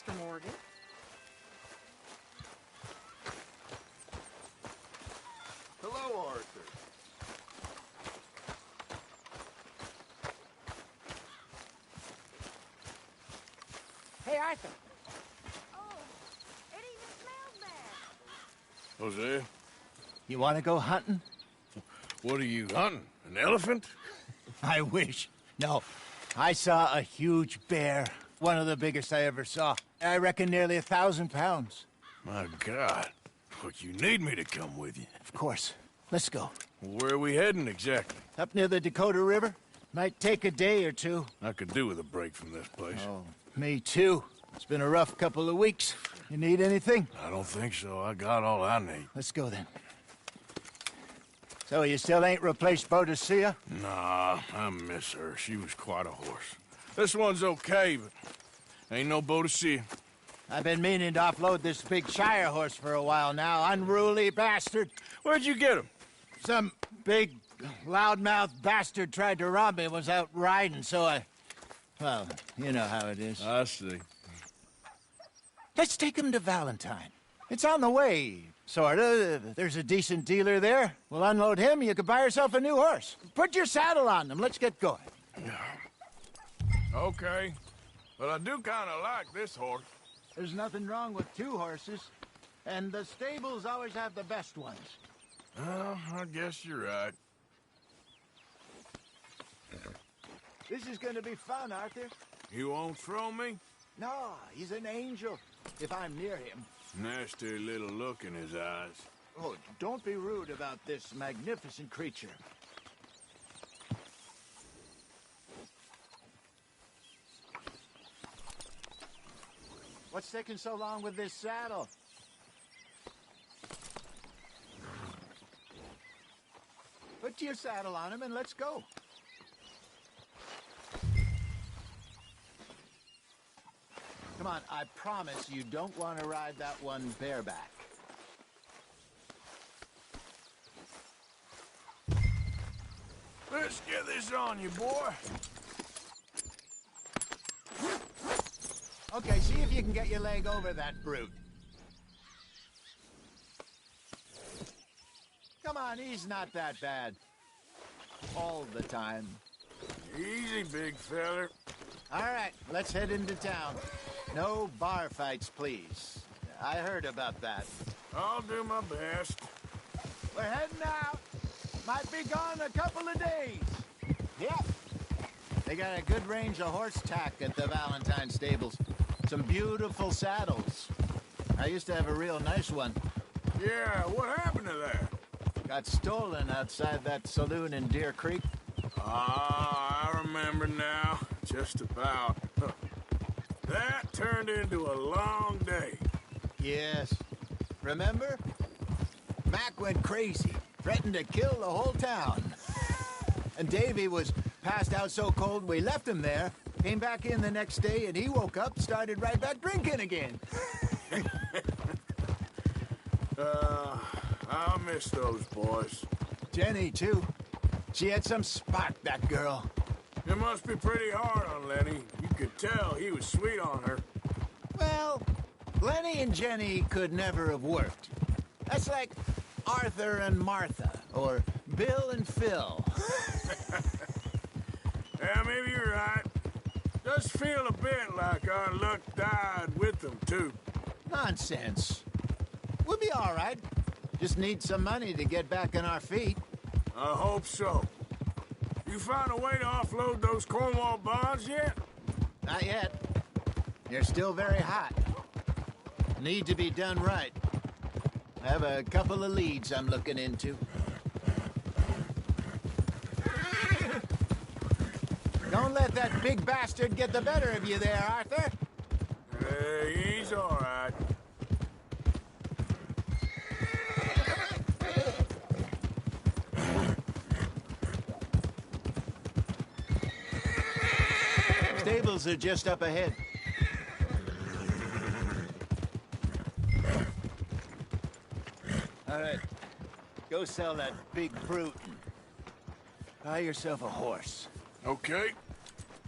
Mr. Morgan. Hello, Arthur. Hey, Arthur. Oh, it even smells bad. Jose, You want to go hunting? what are you hunting? An elephant? I wish. No. I saw a huge bear. One of the biggest I ever saw. I reckon nearly 1,000 pounds. My God. Look, you need me to come with you. Of course. Let's go. Where are we heading exactly? Up near the Dakota River. Might take a day or two. I could do with a break from this place. Oh, me too. It's been a rough couple of weeks. You need anything? I don't think so. I got all I need. Let's go then. So you still ain't replaced Boadicea? Nah, I miss her. She was quite a horse. This one's okay, but ain't no Boadicea. I've been meaning to offload this big Shire horse for a while now. Unruly bastard. Where'd you get him? Some big, loudmouth bastard tried to rob me and was out riding, so I... Well, you know how it is. I see. Let's take him to Valentine. It's on the way, sorta. There's a decent dealer there. We'll unload him, you can buy yourself a new horse. Put your saddle on them, let's get going. Okay. But I do kind of like this horse. There's nothing wrong with two horses, and the stables always have the best ones. Well, I guess you're right. This is gonna be fun, Arthur. You won't throw me? No, he's an angel, if I'm near him. Nasty little look in his eyes. Oh, don't be rude about this magnificent creature. What's taking so long with this saddle? Put your saddle on him and let's go. Come on, I promise you don't want to ride that one bareback. Let's get this on you, boy. Okay, see if you can get your leg over that brute. Come on, he's not that bad. All the time. Easy, big feller. All right, let's head into town. No bar fights, please. I heard about that. I'll do my best. We're heading out. Might be gone a couple of days. Yep. They got a good range of horse tack at the Valentine stables. Some beautiful saddles. I used to have a real nice one. Yeah, what happened to that? Got stolen outside that saloon in Deer Creek. Ah, I remember now. Just about. That turned into a long day. Yes. Remember? Mac went crazy, threatened to kill the whole town. And Davy was passed out so cold we left him there, came back in the next day, and he woke up, started right back drinking again. I'll miss those boys. Jenny, too. She had some spark, that girl. It must be pretty hard on Lenny. You could tell he was sweet on her. Well, Lenny and Jenny could never have worked. That's like Arthur and Martha, or Bill and Phil. Yeah, maybe you're right. Does feel a bit like our luck died with them, too. Nonsense. We'll be all right. Just need some money to get back on our feet. I hope so. You found a way to offload those Cornwall bonds yet? Not yet. They're still very hot. Need to be done right. I have a couple of leads I'm looking into. Don't let that big bastard get the better of you there, Arthur. He's all right. Stables are just up ahead. All right. Go sell that big brute and buy yourself a horse. Okay.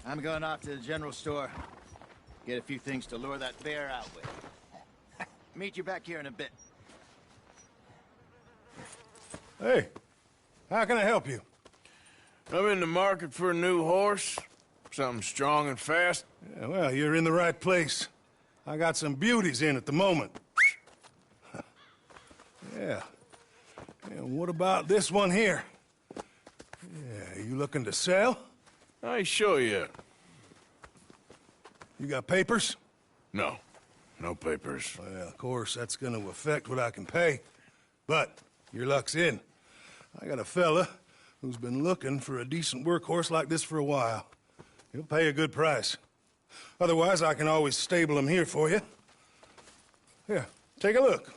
I'm going off to the general store. Get a few things to lure that bear out with. Meet you back here in a bit. Hey, how can I help you? I'm in the market for a new horse. Something strong and fast. Yeah, well, you're in the right place. I got some beauties in at the moment. Yeah. And what about this one here? Yeah, you looking to sell? I ain't sure yet. You got papers? No. No papers. Well, of course, that's gonna affect what I can pay. But your luck's in. I got a fella who's been looking for a decent workhorse like this for a while. He'll pay a good price. Otherwise, I can always stable him here for you. Here, take a look.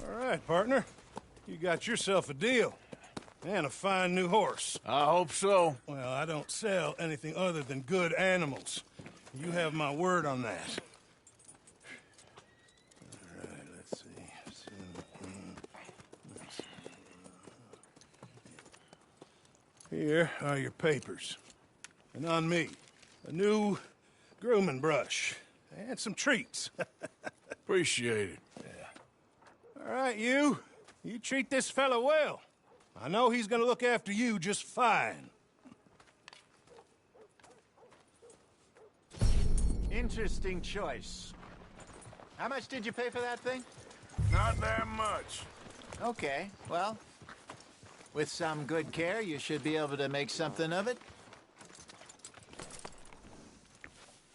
All right, partner. You got yourself a deal. And a fine new horse. I hope so. Well, I don't sell anything other than good animals. You have my word on that. All right, let's see. Here are your papers. And on me, a new grooming brush. And some treats. Appreciate it. All right, you. You treat this fella well. I know he's gonna look after you just fine. Interesting choice. How much did you pay for that thing? Not that much. Okay, well, with some good care, you should be able to make something of it.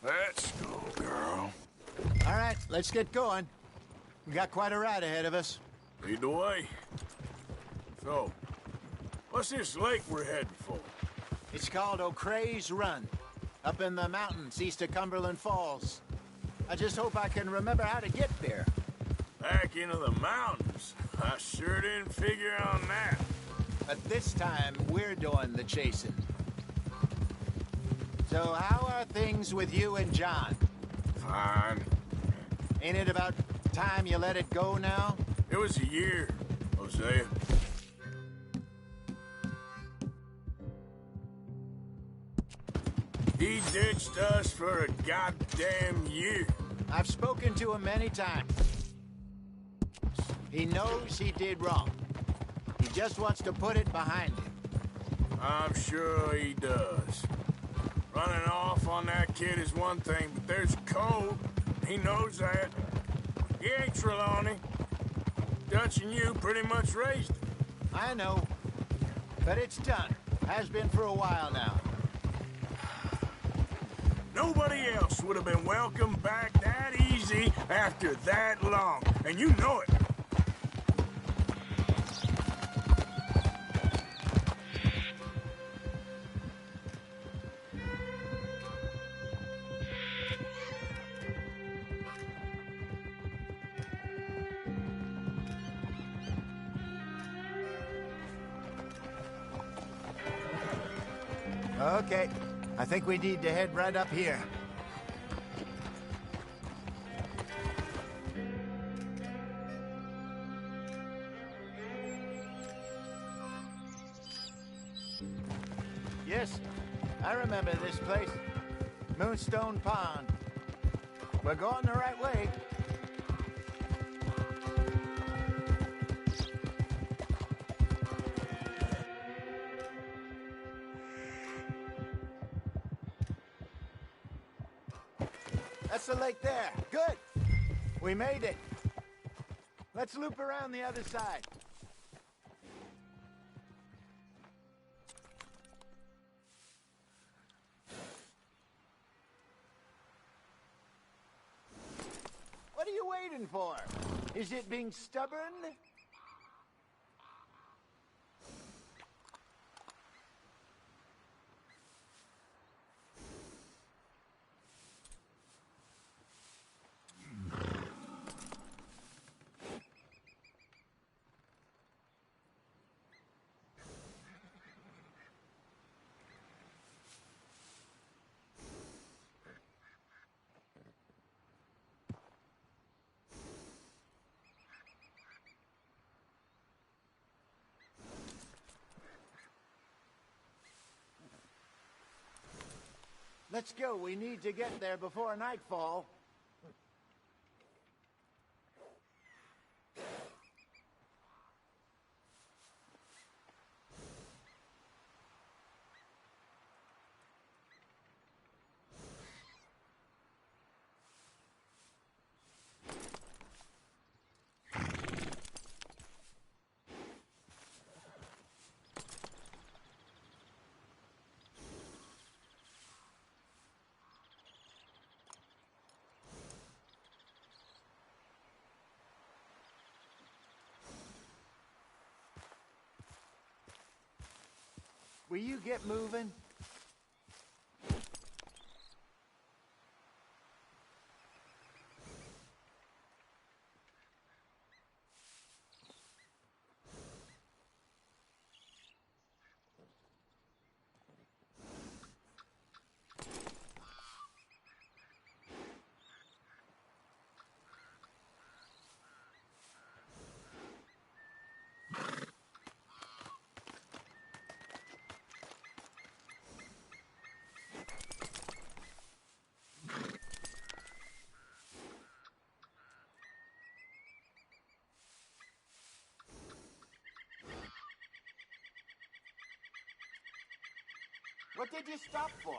Let's go, girl. All right, let's get going. We got quite a ride ahead of us. Lead the way. So, what's this lake we're heading for? It's called O'Creagh's Run, up in the mountains east of Cumberland Falls. I just hope I can remember how to get there. Back into the mountains? I sure didn't figure on that. But this time, we're doing the chasing. So how are things with you and John? Fine. Ain't it about time you let it go now? It was a year, Hosea. He ditched us for a goddamn year. I've spoken to him many times. He knows he did wrong. He just wants to put it behind him. I'm sure he does. Running off on that kid is one thing, but there's code. He knows that. He ain't Trelawney. Dutch and you pretty much raised him. I know. But it's done. Has been for a while now. Nobody else would have been welcomed back that easy after that long, and you know it. Okay. I think we need to head right up here. Yes, I remember this place. Moonstone Pond. We're going the right way. That's the lake there. Good. We made it. Let's loop around the other side. What are you waiting waiting for? Is it being stubborn? Let's go. We need to get there before nightfall. Will you get moving? What did you stop for?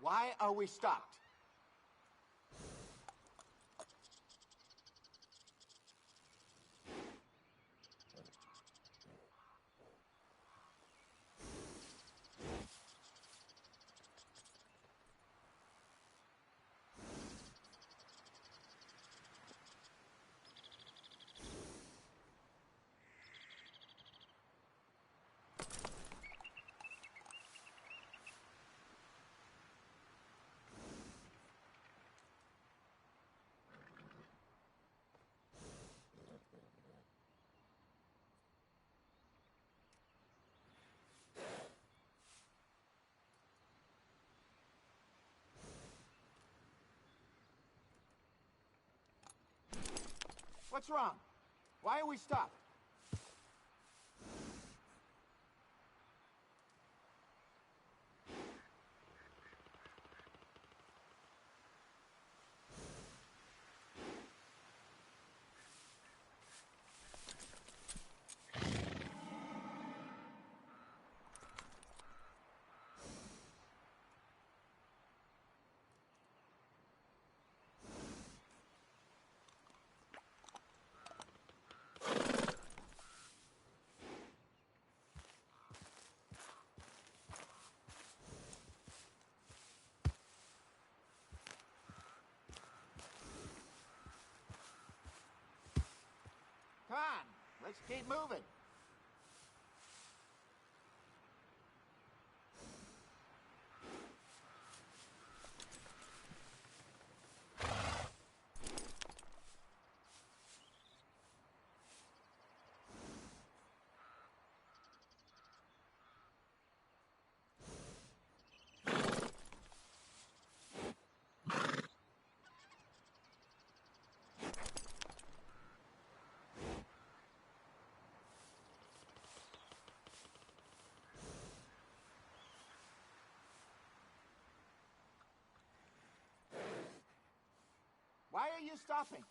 Why are we stopped? What's wrong? Why are we stopped? Come on, let's keep moving. are you stopping?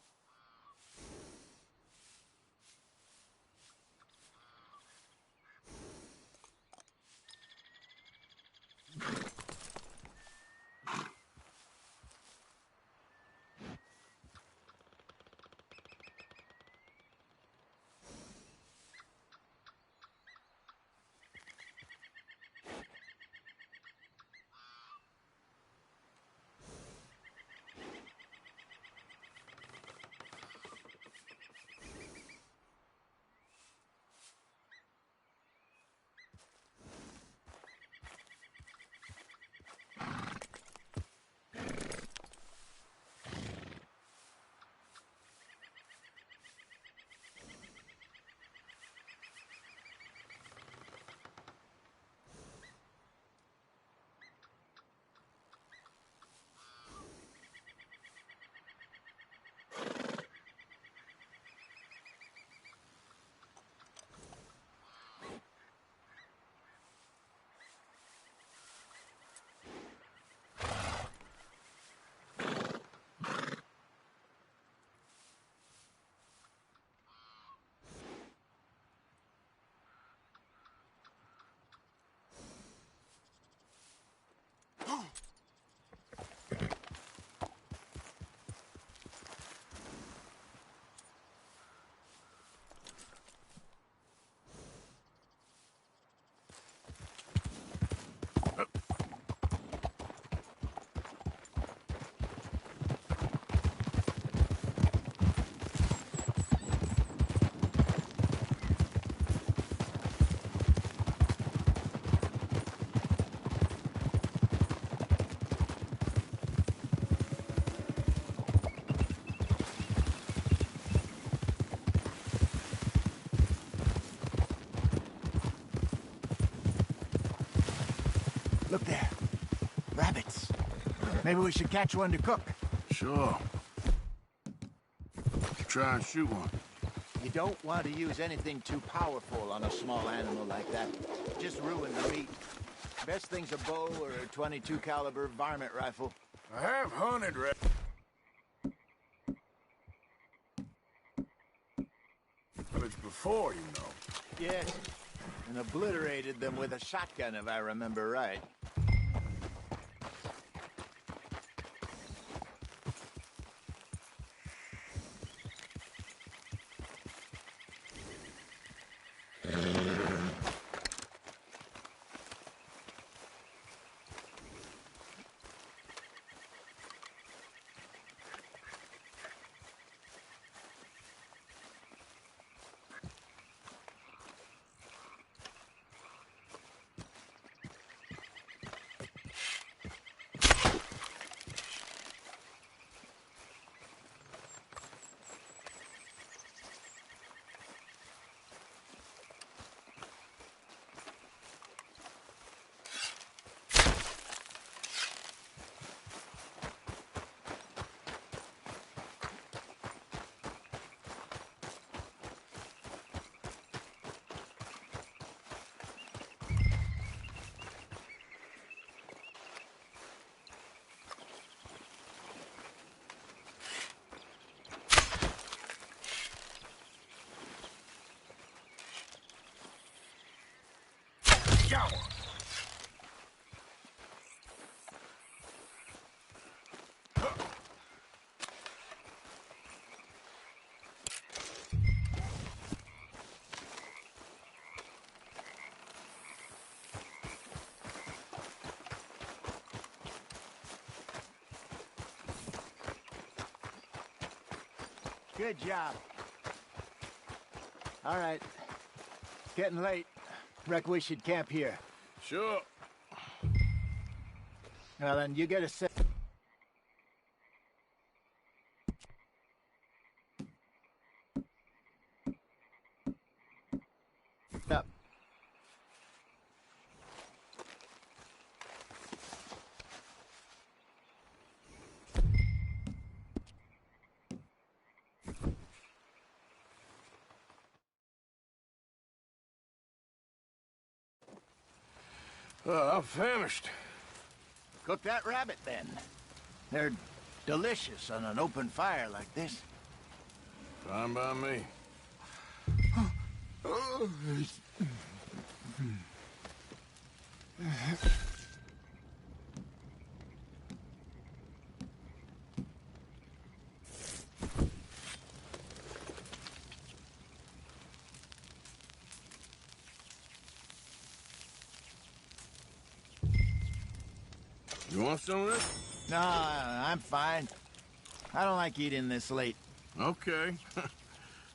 Look there. Rabbits. Maybe we should catch one to cook. Sure. Try and shoot one. You don't want to use anything too powerful on a small animal like that. Just ruin the meat. Best thing's a bow or a .22 caliber varmint rifle. I have hunted rabbits before, you know. Yes. And obliterated them with a shotgun, if I remember right. Got one. Good job. All right. It's getting late. Reckon we should camp here. Sure. Well, then you get a set. Up. I'm famished. Cook that rabbit, then. They're Delicious on an open fire like this. Fine by me. You want some of this? No, I'm fine. I don't like eating this late. Okay.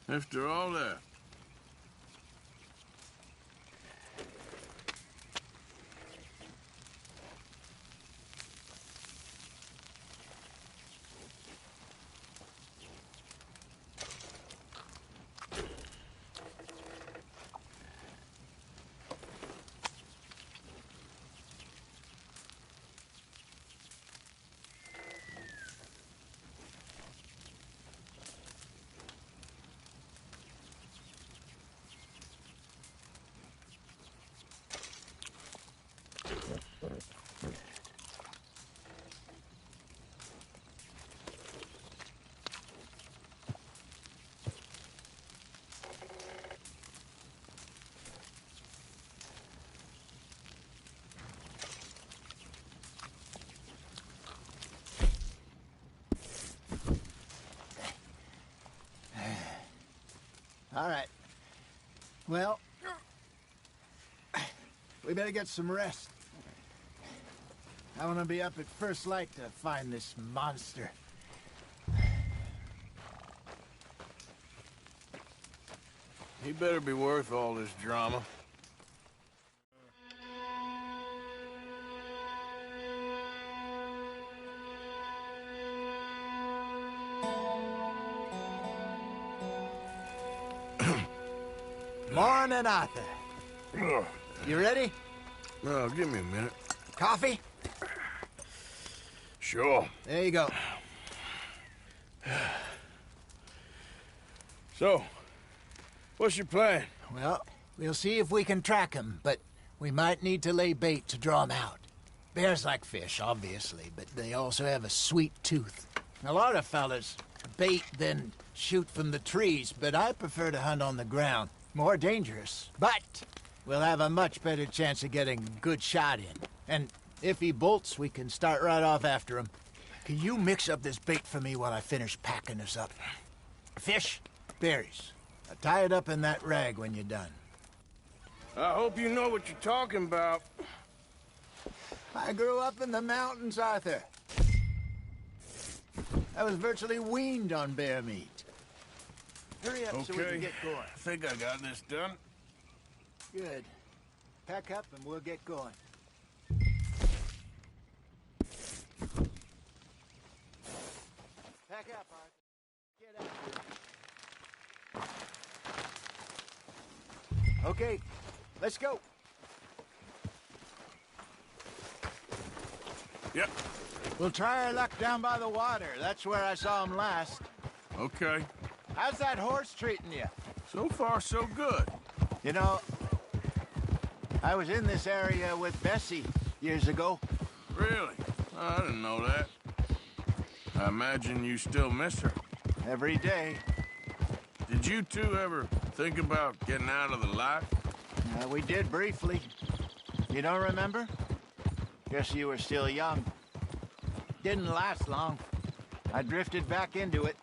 After all that. All right. Well, we better get some rest. I want to be up at first light to find this monster. He better be worth all this drama. Morning, Arthur. You ready? Well, give me a minute. Coffee? Sure. There you go. So, what's your plan? Well, we'll see if we can track him, but we might need to lay bait to draw him out. Bears like fish, obviously, but they also have a sweet tooth. A lot of fellas bait, then shoot from the trees, but I prefer to hunt on the ground. More dangerous, but we'll have a much better chance of getting a good shot in. And if he bolts, we can start right off after him. Can you mix up this bait for me while I finish packing this up? Fish, berries. Now tie it up in that rag when you're done. I hope you know what you're talking about. I grew up in the mountains, Arthur. I was virtually weaned on bear meat. Hurry up so we can get going. I think I got this done. Good. Pack up and we'll get going. Pack up, Arthur. Get out. Okay, let's go. Yep. We'll try our luck down by the water. That's where I saw him last. Okay. How's that horse treating you? So far, so good. You know, I was in this area with Bessie years ago. Really? I didn't know that. I imagine you still miss her. Every day. Did you two ever think about getting out of the life? We did briefly. You don't remember? Guess you were still young. Didn't last long. I drifted back into it.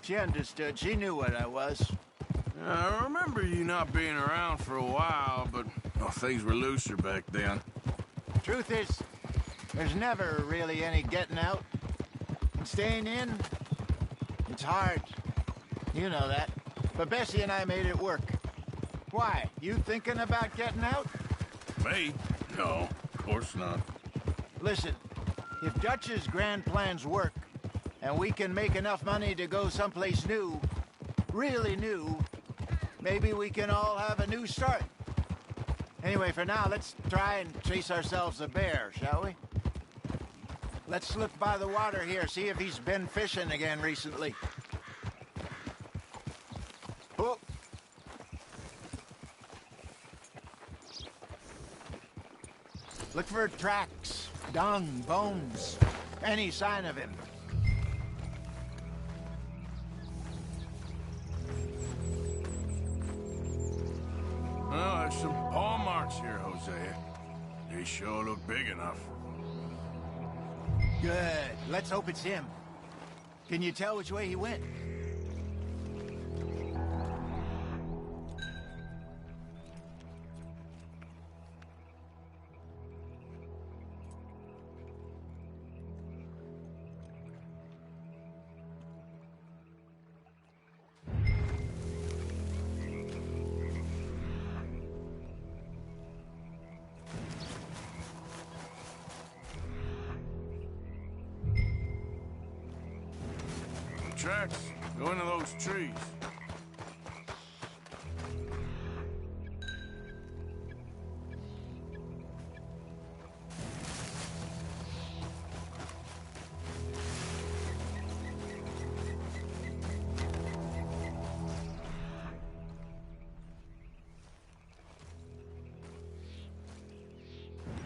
She understood. She knew what I was. I remember you not being around for a while, but things were looser back then. Truth is, there's never really any getting out. And staying in, it's hard. You know that. But Bessie and I made it work. Why? You thinking about getting out? Me? No, of course not. Listen, if Dutch's grand plans work, and we can make enough money to go someplace new, really new, maybe we can all have a new start. Anyway, for now, let's try and chase ourselves a bear, shall we? Let's look by the water here, see if he's been fishing again recently. Oh. Look for tracks, dung, bones. Any sign of him? Well, there's some paw marks here, Hosea. They sure look big enough. Good. Let's hope it's him. Can you tell which way he went? Tracks go into those trees.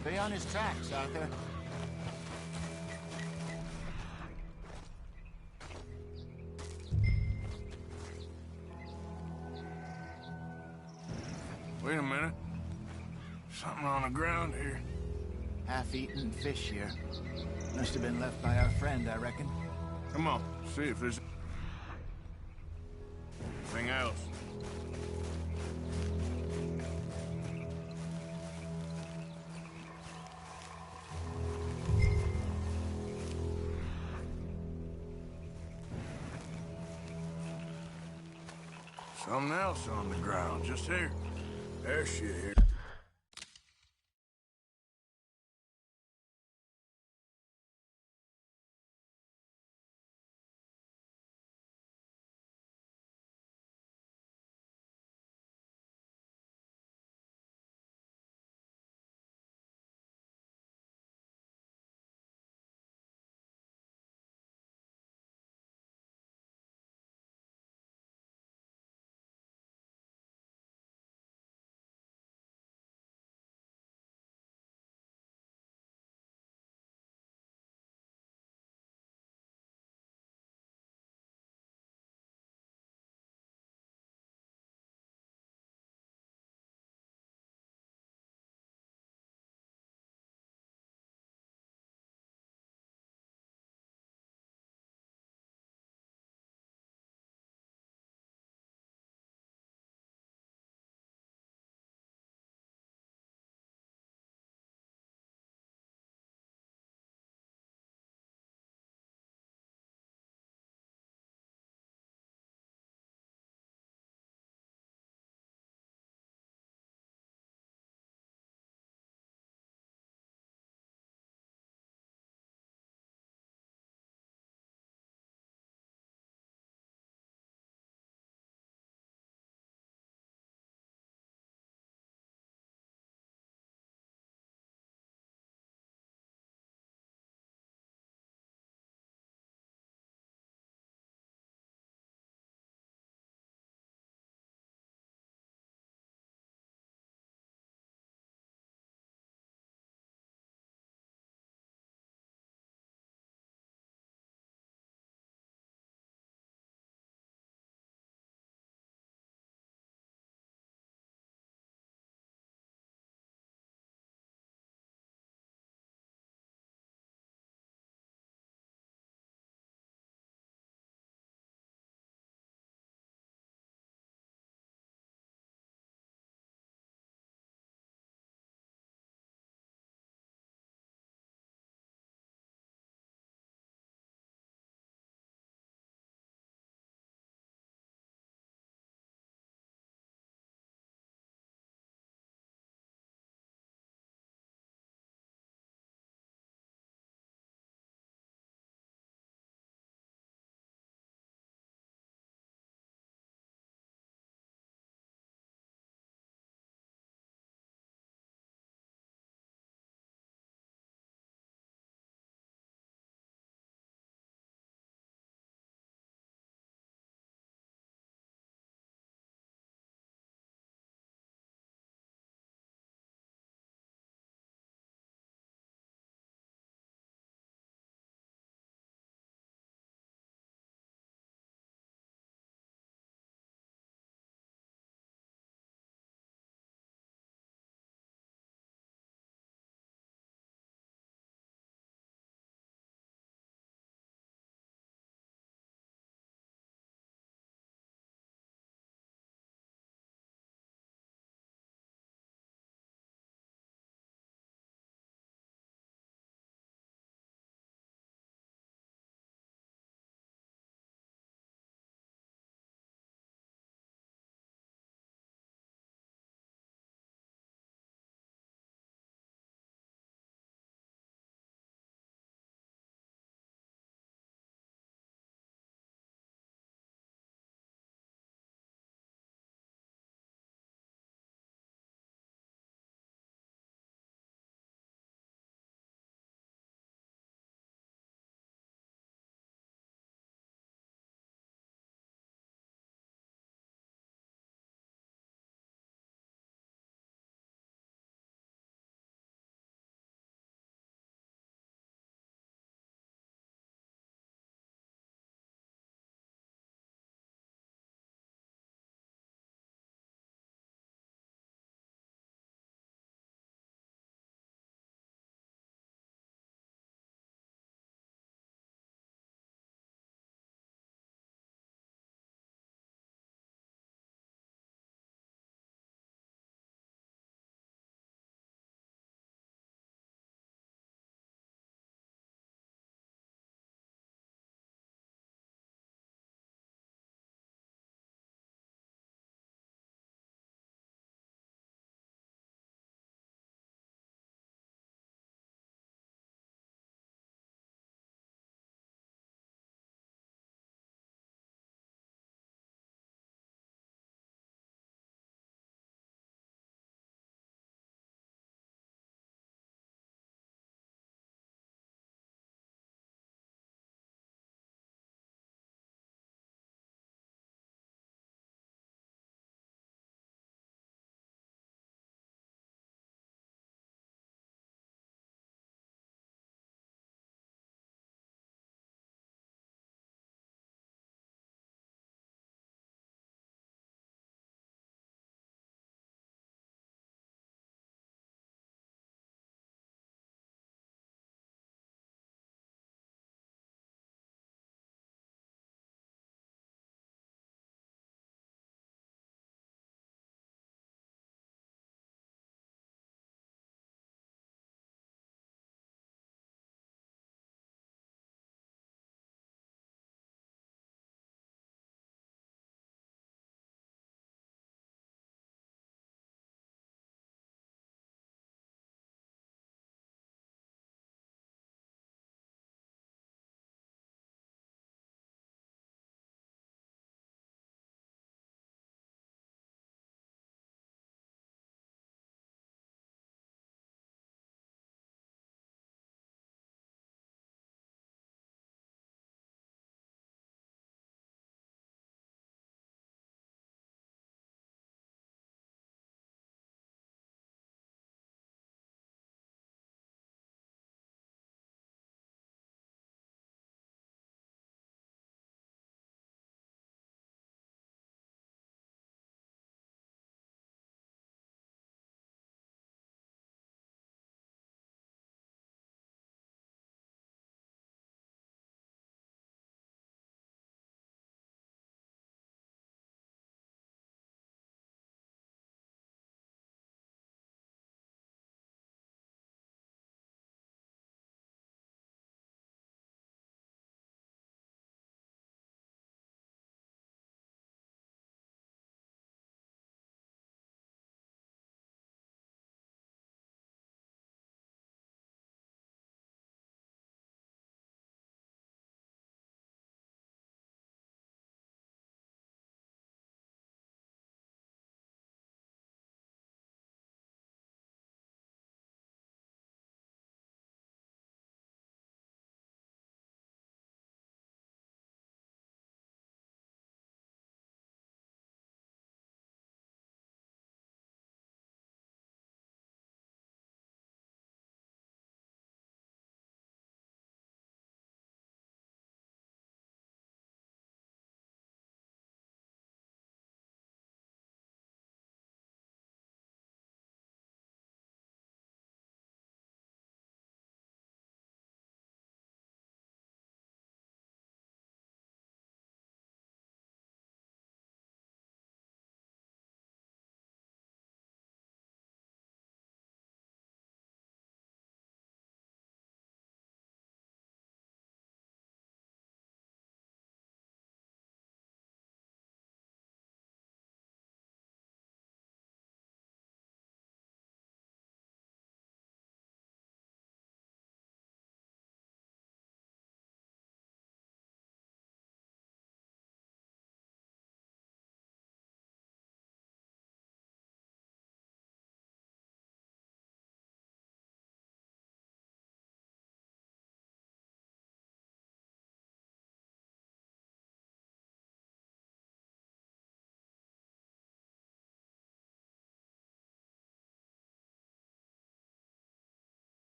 Stay on his tracks, Arthur. Wait a minute. Something on the ground here. Half-eaten fish here. Must have been left by our friend, I reckon. Come on, see if there's anything else. Something else on the ground, just here. There's shit here.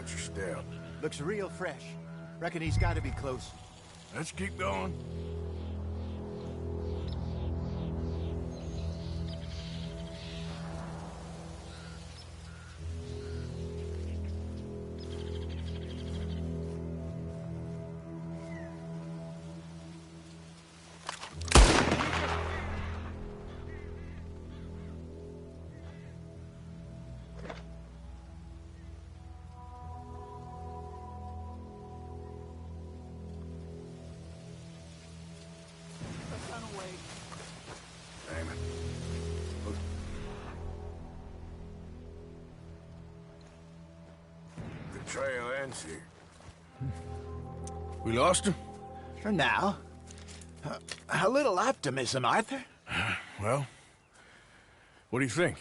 Watch your step. Looks real fresh. Reckon he's got to be close. Let's keep going. Damn it. The trail ends here. We lost him? For now. A little optimism, Arthur. Well, what do you think?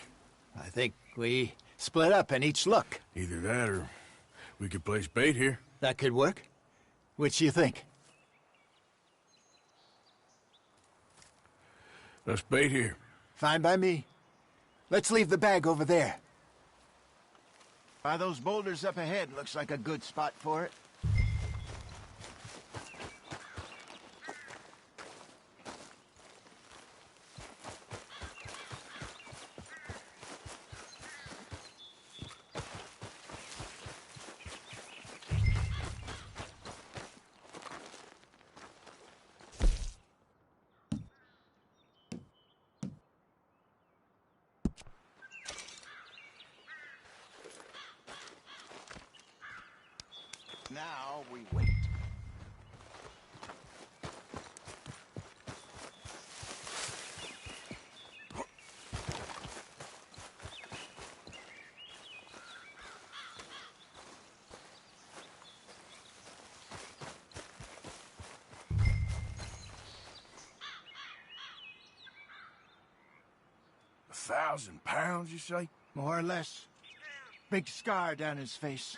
I think we split up and each look. Either that or we could place bait here. That could work. Which you think? Let's bait here. Fine by me. Let's leave the bag over there. By those boulders up ahead, looks like a good spot for it. Now we wait. £1,000, you say? More or less. Big scar down his face.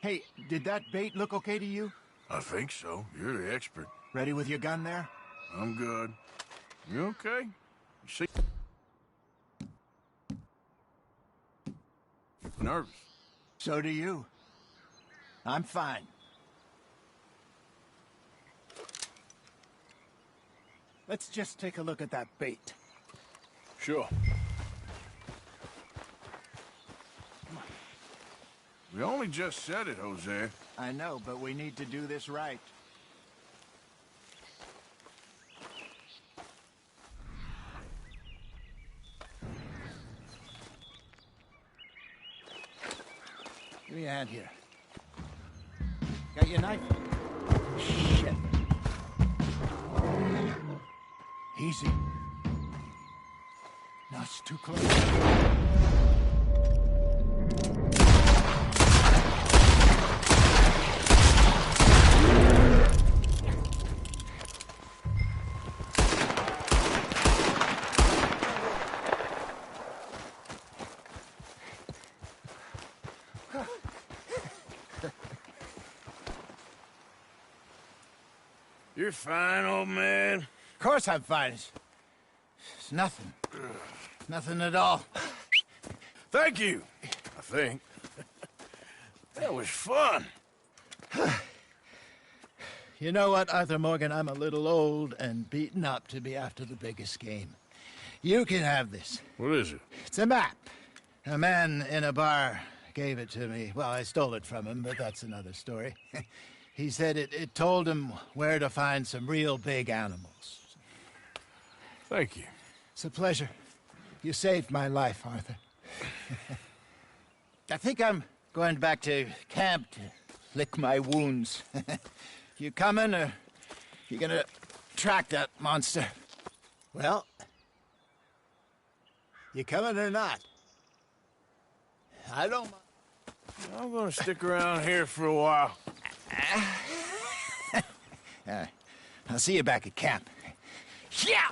Hey, did that bait look okay to you? I think so. You're the expert. Ready with your gun there? I'm good. You okay? You see? Nervous. So do you. I'm fine. Let's just take a look at that bait. Sure. We only just said it, Jose. I know, but we need to do this right. Give me a hand here. Got your knife? Shit. Easy. No, it's too close. You're fine, old man. Of course I'm fine. It's nothing. Nothing at all. Thank you, I think. That was fun. You know what, Arthur Morgan? I'm a little old and beaten up to be after the biggest game. You can have this. What is it? It's a map. A man in a bar gave it to me. Well, I stole it from him, but that's another story. He said it told him where to find some real big animals. Thank you. It's a pleasure. You saved my life, Arthur. I think I'm going back to camp to lick my wounds. You coming, or you gonna track that monster? Well, you coming or not? I don't... I'm gonna stick around here for a while. I'll see you back at camp. Yeah!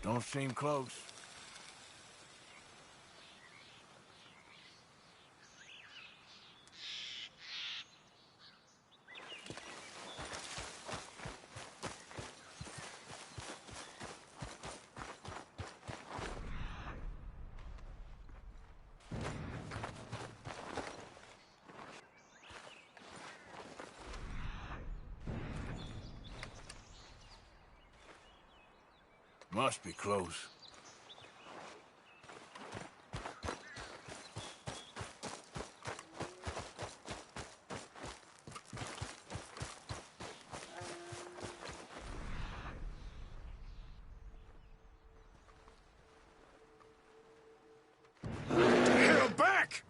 Don't seem close. Must be close. Hell, back!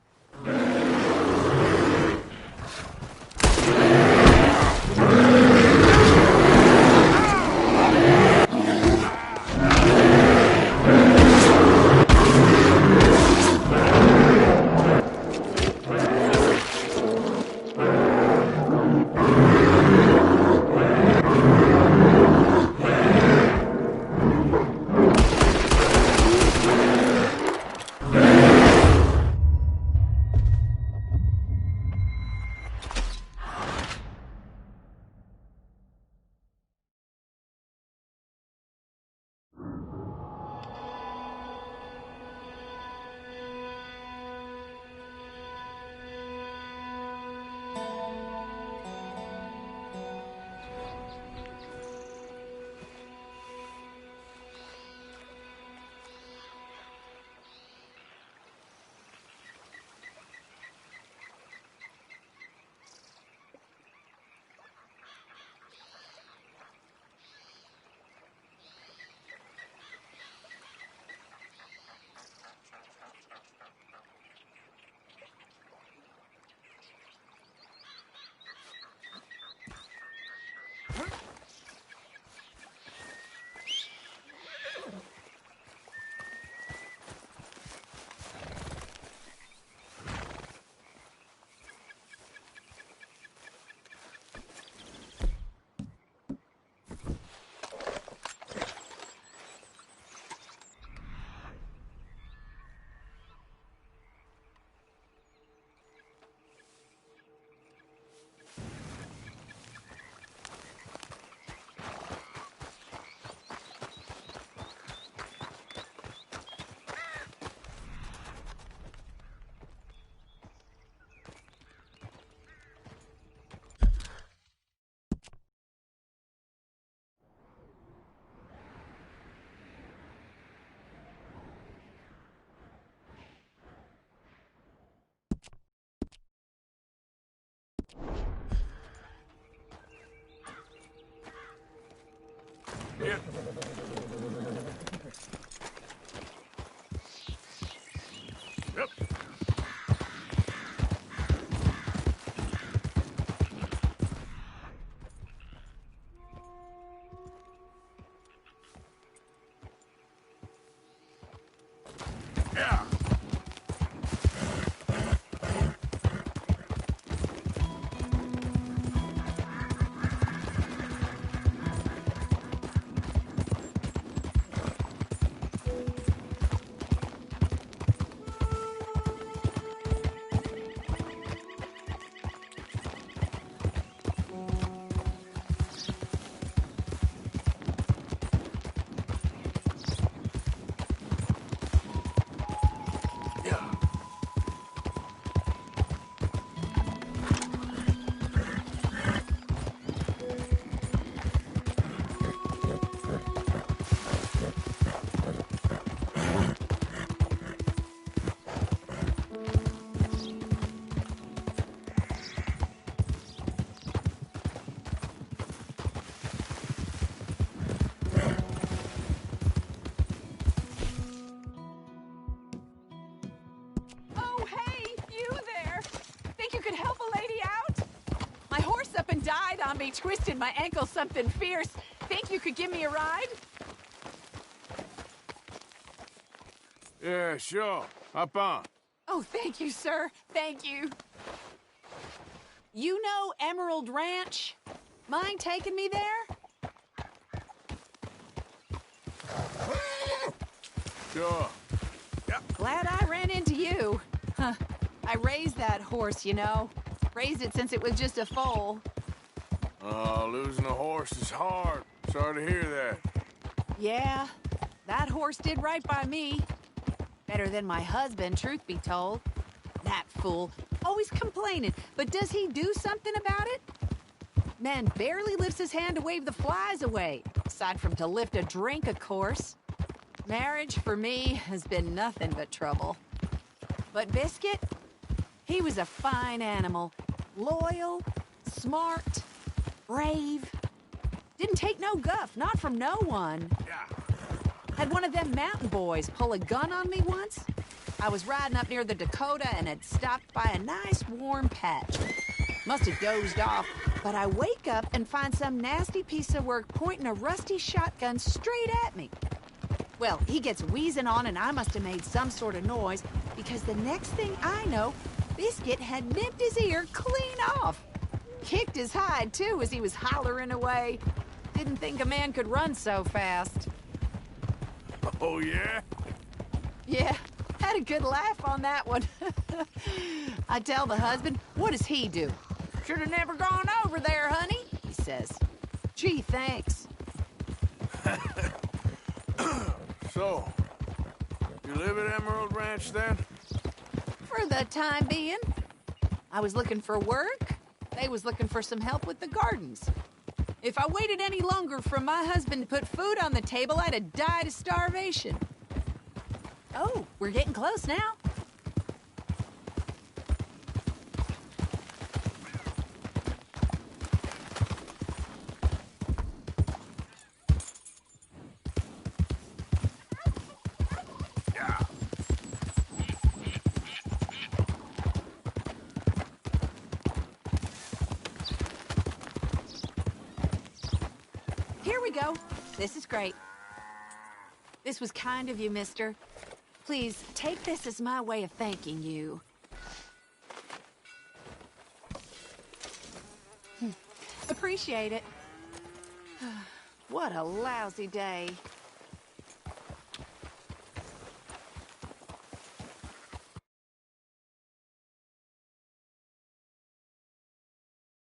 Yeah. Yep. Yeah. Yeah. Oh, hey, you there. Think you could help a lady out? My horse up and died on me, twisted my ankle something fierce. Think you could give me a ride? Yeah, sure. Hop on. Oh, thank you, sir. Thank you. You know Emerald Ranch? Mind taking me there? Sure. Glad I ran into you. Huh. I raised that horse, you know. Raised it since it was just a foal. Oh, losing a horse is hard. Sorry to hear that. Yeah, that horse did right by me. Better than my husband, truth be told. That fool, always complaining, but does he do something about it? Man barely lifts his hand to wave the flies away, aside from to lift a drink, of course. Marriage, for me, has been nothing but trouble. But Biscuit, he was a fine animal. Loyal, smart, brave. Didn't take no guff, not from no one. Had one of them mountain boys pull a gun on me once. I was riding up near the Dakota and had stopped by a nice warm patch. Must have dozed off, but I wake up and find some nasty piece of work pointing a rusty shotgun straight at me. Well, he gets wheezing on and I must have made some sort of noise because the next thing I know, Biscuit had nipped his ear clean off. Kicked his hide, too, as he was hollering away. Didn't think a man could run so fast. Oh, yeah? Yeah, had a good laugh on that one. I tell the husband, what does he do? Should have never gone over there, honey, he says. Gee, thanks. So, you live at Emerald Ranch then? For the time being. I was looking for work. They was looking for some help with the gardens. If I waited any longer for my husband to put food on the table, I'd have died of starvation. Oh, we're getting close now. Here we go. This is great. This was kind of you, mister. Please, take this as my way of thanking you. Appreciate it. What a lousy day.